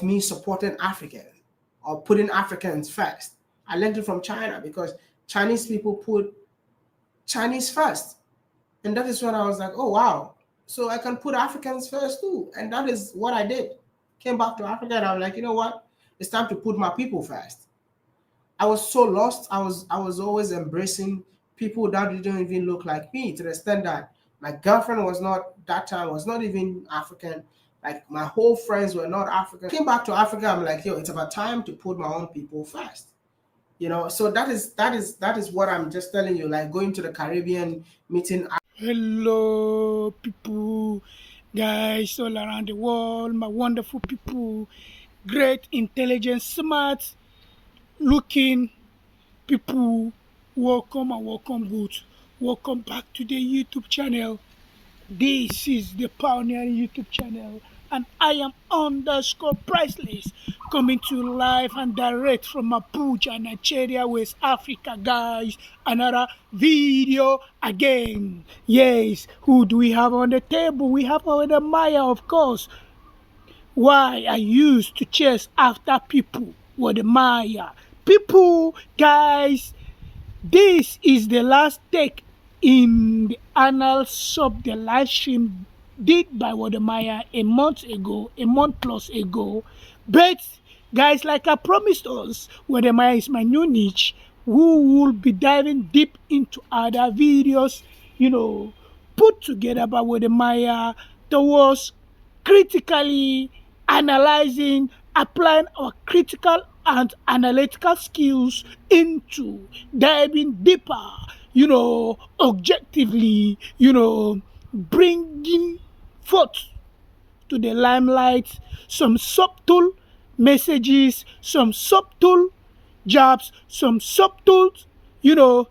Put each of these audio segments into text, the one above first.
me supporting Africans or putting Africans first. I learned it from China because Chinese people put Chinese first. And that is when I was like, oh, wow. So I can put Africans first too. And that is what I did. Came back to Africa and I was like, you know what? It's time to put my people first. I was so lost. I was always embracing people that didn't even look like me, to the extent that my girlfriend was not, that time was not even African. Like my whole friends were not African. Came back to Africa, I'm like, yo, it's about time to put my own people first. So that is what I'm just telling you, like going to the Caribbean, meeting. Hello, people, guys all around the world, my wonderful people, great, intelligent, smart looking people. Welcome and welcome, good. Welcome back to the YouTube channel. This is the Pioneer YouTube channel, and I am underscore priceless, coming to you live and direct from Abuja, Nigeria, West Africa, guys. Another video again. Yes, who do we have on the table? We have Wode Maya, of course. Why I used to chase after people? Wode Maya. People, guys, this is the last take in the annals of the live stream did by Wadamaya a month ago, a month plus ago. But guys, like I promised us, Wadamaya is my new niche, who will be diving deep into other videos, put together by Wadamaya towards critically analyzing, applying our critical and analytical skills into diving deeper, objectively, bringing forth to the limelight some subtle messages, some subtle jabs, some subtle,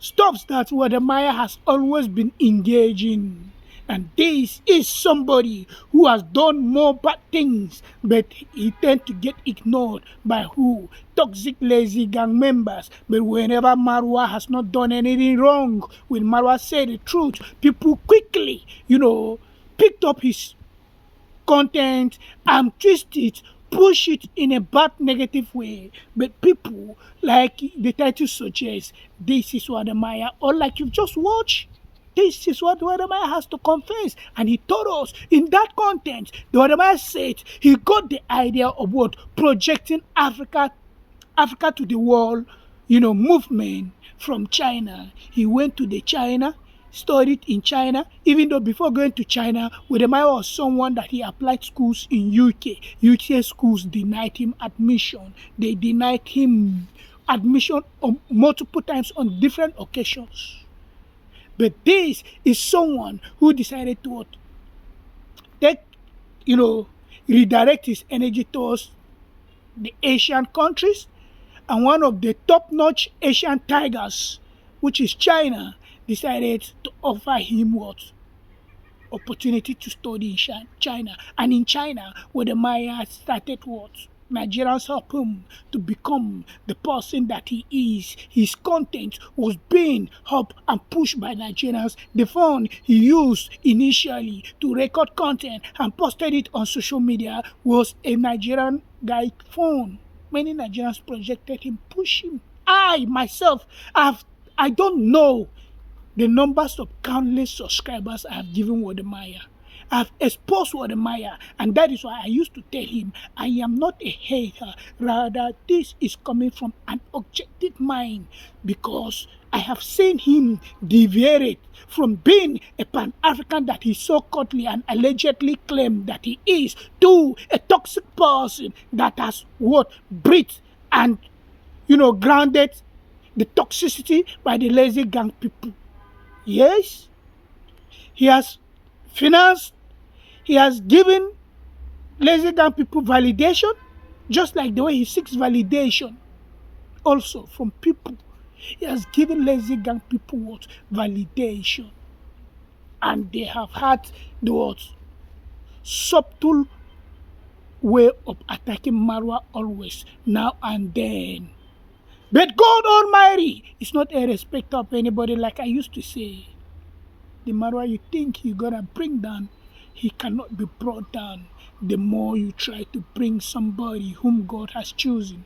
stuffs that Wadamaya has always been engaging. And this is somebody who has done more bad things, but he tend to get ignored by who? Toxic lazy gang members. But whenever Marwa has not done anything wrong, when Marwa said the truth, people quickly, picked up his content and twist it, push it in a bad negative way. But people, like the title suggests, this is Wadamaya, or like you've just watched. This is what Wadamaya has to confess. And he told us in that content, the Wadamaya said he got the idea of what? Projecting Africa to the world, movement from China. He went to the China, studied in China, even though before going to China, Wedemaya was someone that he applied schools in UK. UK schools denied him admission. They denied him admission on multiple times on different occasions. But this is someone who decided to take, redirect his energy towards the Asian countries, and one of the top-notch Asian tigers, which is China, decided to offer him what? Opportunity to study in China. And in China, where the Maya started what? Nigerians helped him to become the person that he is. His content was being helped and pushed by Nigerians. The phone he used initially to record content and posted it on social media was a Nigerian guy phone. Many Nigerians projected him, pushed him. I myself, I don't know the numbers of countless subscribers I have given Wadamaya. I've exposed Wadamaya, and that is why I used to tell him I am not a hater. Rather, this is coming from an objective mind, because I have seen him deviate from being a Pan-African that he so coldly and allegedly claimed that he is, to a toxic person that has what? Breathed and, grounded the toxicity by the lazy gang people. Yes, he has financed, he has given lazy gang people validation, just like the way he seeks validation also from people. He has given lazy gang people what? Validation. And they have had the what? Subtle way of attacking Marwa always, now and then. But God Almighty is not a respecter of anybody, like I used to say. The Marwa you think you're gonna bring down, he cannot be brought down. The more you try to bring somebody whom God has chosen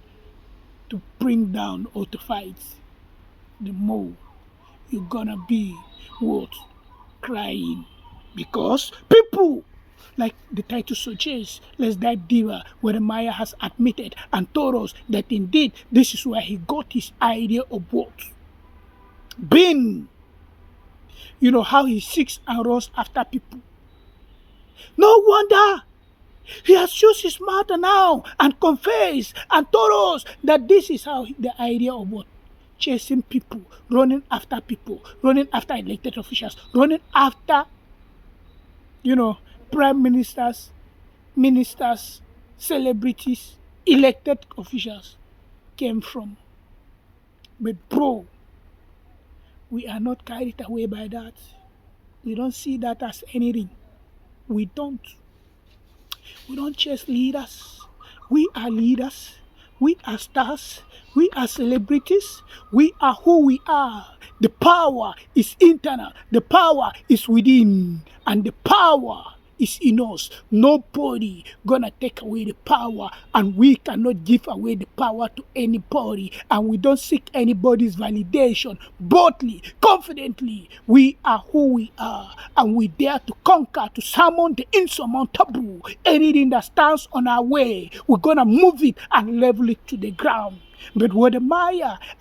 to bring down or to fight, the more you're gonna be what? Crying. Because people, like the title suggests, let's dive deeper, where the Maya has admitted and told us that indeed this is where he got his idea of what? Being, how he seeks and runs after people. No wonder he has used his mouth now and confessed and told us that this is how the idea of what? Chasing people, people, running after elected officials, running after, prime ministers, celebrities, elected officials came from. But bro, we are not carried away by that. We don't see that as anything. We don't. We don't chase leaders. We are leaders. We are stars. We are celebrities. We are who we are. The power is internal. The power is within. And the power is in us. Nobody gonna take away the power, and we cannot give away the power to anybody, and we don't seek anybody's validation. Boldly, confidently, we are who we are, and we dare to conquer, to summon the insurmountable. Anything that stands on our way, we're gonna move it and level it to the ground. But Wode,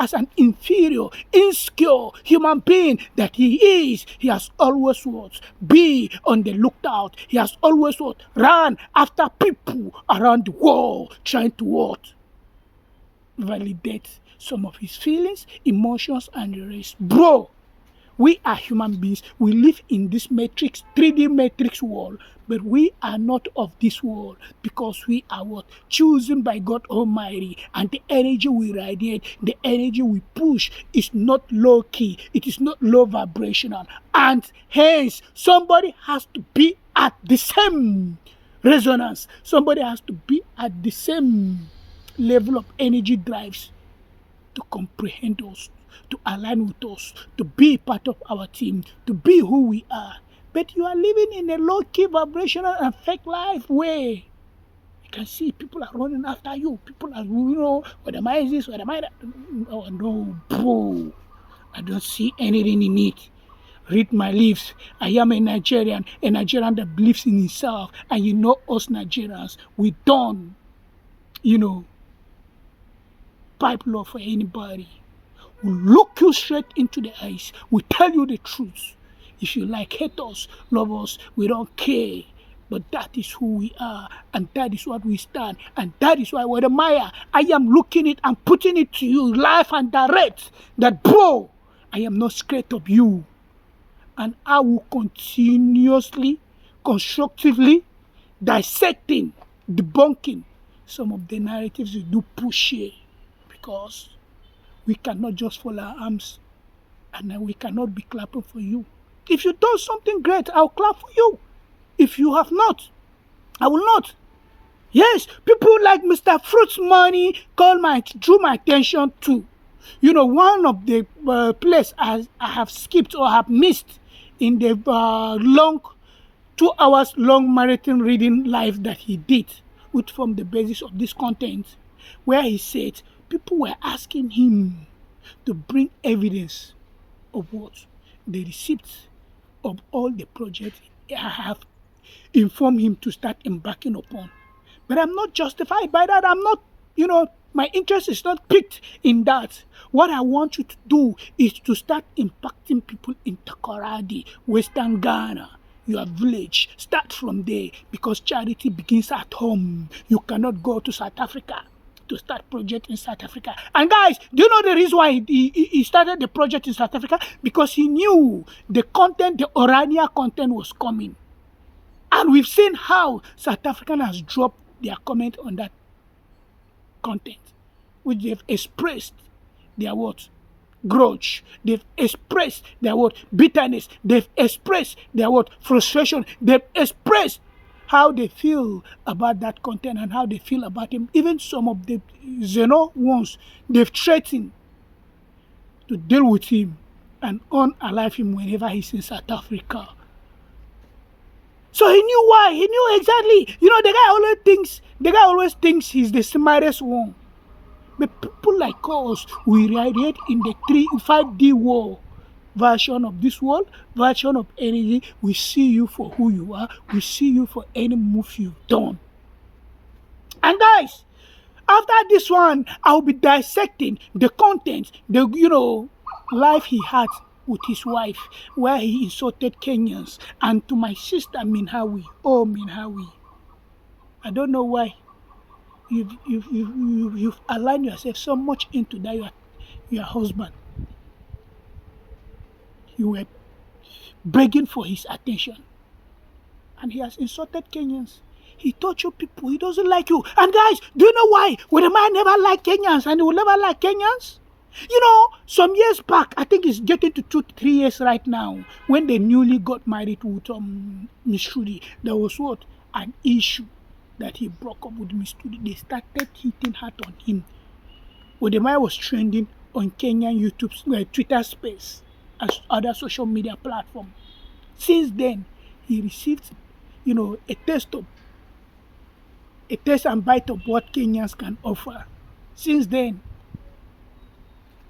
as an inferior, insecure human being that he is, he has always what? Be on the lookout. He has always what? Run after people around the world, trying to what? Validate some of his feelings, emotions, and the rest. Bro, we are human beings. We live in this matrix, 3D matrix world, but we are not of this world, because we are what? Chosen by God Almighty, and the energy we radiate, the energy we push is not low key, it is not low vibrational, and hence somebody has to be at the same resonance. Somebody has to be at the same level of energy drives to comprehend us, to align with us, to be part of our team, to be who we are. But you are living in a low-key, vibrational, and fake life way. You can see people are running after you. People are, what am I this, what am I that? Oh, no, bro. I don't see anything in it. Read my lips. I am a Nigerian that believes in himself. And us Nigerians, we don't, pipe law for anybody. We look you straight into the eyes. We tell you the truth. If you like, hate us, love us, we don't care. But that is who we are, and that is what we stand, and that is why, Wode, I am looking it and putting it to you live and direct, that bro, I am not scared of you. And I will continuously, constructively, dissecting, debunking some of the narratives you do push here, because we cannot just fold our arms, and we cannot be clapping for you. If you do something great, I'll clap for you. If you have not, I will not. Yes, people like Mr. Fruits Money drew my attention to. One of the place I have skipped or have missed in the 2 hours long marathon reading live that he did, which formed the basis of this content, where he said people were asking him to bring evidence of what? The receipts of all the projects I have informed him to start embarking upon. But I'm not justified by that. I'm not, my interest is not piqued in that. What I want you to do is to start impacting people in Takoradi, Western Ghana, your village. Start from there, because charity begins at home. You cannot go to South Africa to start project in South Africa. And guys, do you know the reason why he started the project in South Africa? Because he knew the Orania content was coming. And we've seen how South African has dropped their comment on that content, which they've expressed their what? Grudge. They've expressed their what? Bitterness. They've expressed their what? Frustration. They've expressed how they feel about that content and how they feel about him. Even some of the Zeno ones, they've threatened to deal with him and unalive him whenever he's in South Africa. So he knew why. He knew exactly. The guy always thinks he's the smartest one. But people like us, we radiate in the 5D war version of this world, version of anything. We see you for who you are. We see you for any move you've done. And guys, after this one, I'll be dissecting the content, the life he had with his wife, where he insulted Kenyans, and to my sister Minhawi. Oh, Minhawi, I don't know why you've aligned yourself so much into that your husband. You were begging for his attention, and he has insulted Kenyans. He tortured people. He doesn't like you. And guys, do you know why? When a man never liked Kenyans and he will never like Kenyans? Some years back, I think it's getting to 2 to 3 years right now, when they newly got married with Miss Trudy, there was what? An issue that he broke up with Miss Trudy. They started hitting hard on him. Wode was trending on Kenyan YouTube, Twitter space, and other social media platforms. Since then, he received, a taste and bite of what Kenyans can offer. Since then,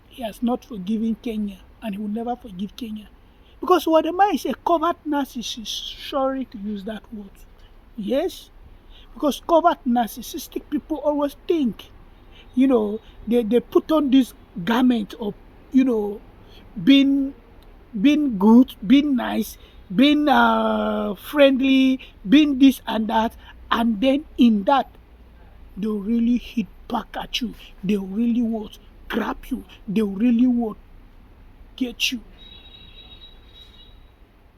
he has not forgiven Kenya, and he will never forgive Kenya. Because Wadema is a covert narcissist. Sorry to use that word. Yes, because covert narcissistic people always think, they put on this garment of, being good, being nice, being friendly, being this and that, and then in that they'll really hit back at you. They'll really want grab you. They'll really want get you.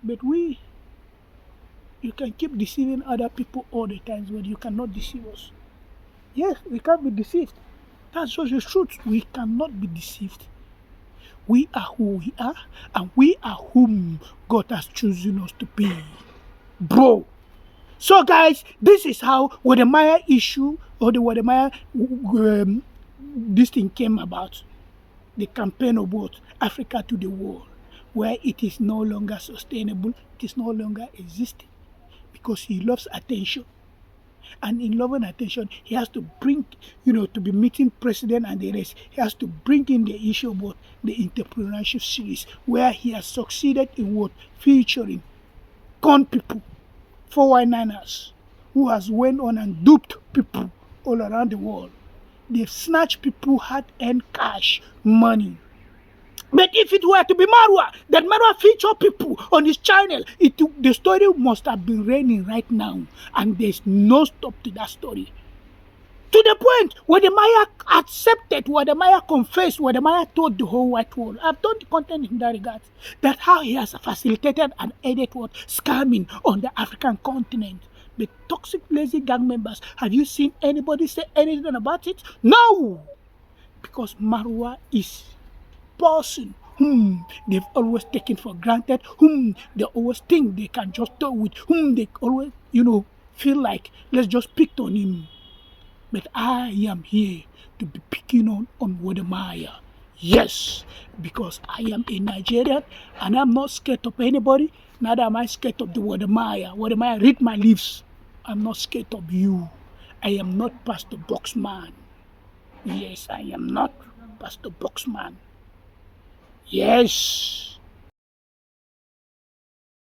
But you can keep deceiving other people all the time, but you cannot deceive us. Yes, we can't be deceived. That's just the truth. We cannot be deceived. We are who we are, and we are whom God has chosen us to be. Bro. So guys, this is how Wodemaya issue, or the Wodemaya this thing came about. The campaign of what? Africa to the world, where it is no longer sustainable, it is no longer existing, because he loves attention. And in loving attention, he has to bring, to be meeting president and the rest, he has to bring in the issue about the entrepreneurship series, where he has succeeded in what? Featuring con people, 419ers, who has went on and duped people all around the world. They've snatched people hard-earned cash, money. But if it were to be Marwa, that Marwa feature people on his channel, the story must have been raining right now, and there's no stop to that story. To the point where the Maya accepted, where the Maya confessed, where the Maya told the whole white world. I've done the content in that regard. That how he has facilitated and aided what? Scamming on the African continent. The toxic, lazy gang members. Have you seen anybody say anything about it? No! Because Marwa is person whom they've always taken for granted, whom they always think they can just talk with, whom they always, feel like, let's just pick on him. But I am here to be picking on Wodemaya. Yes, because I am a Nigerian and I'm not scared of anybody, neither am I scared of the Wodemaya. Wodemaya, read my lips. I'm not scared of you. I am not Pastor Boxman. Yes, I am not Pastor Boxman. Yes.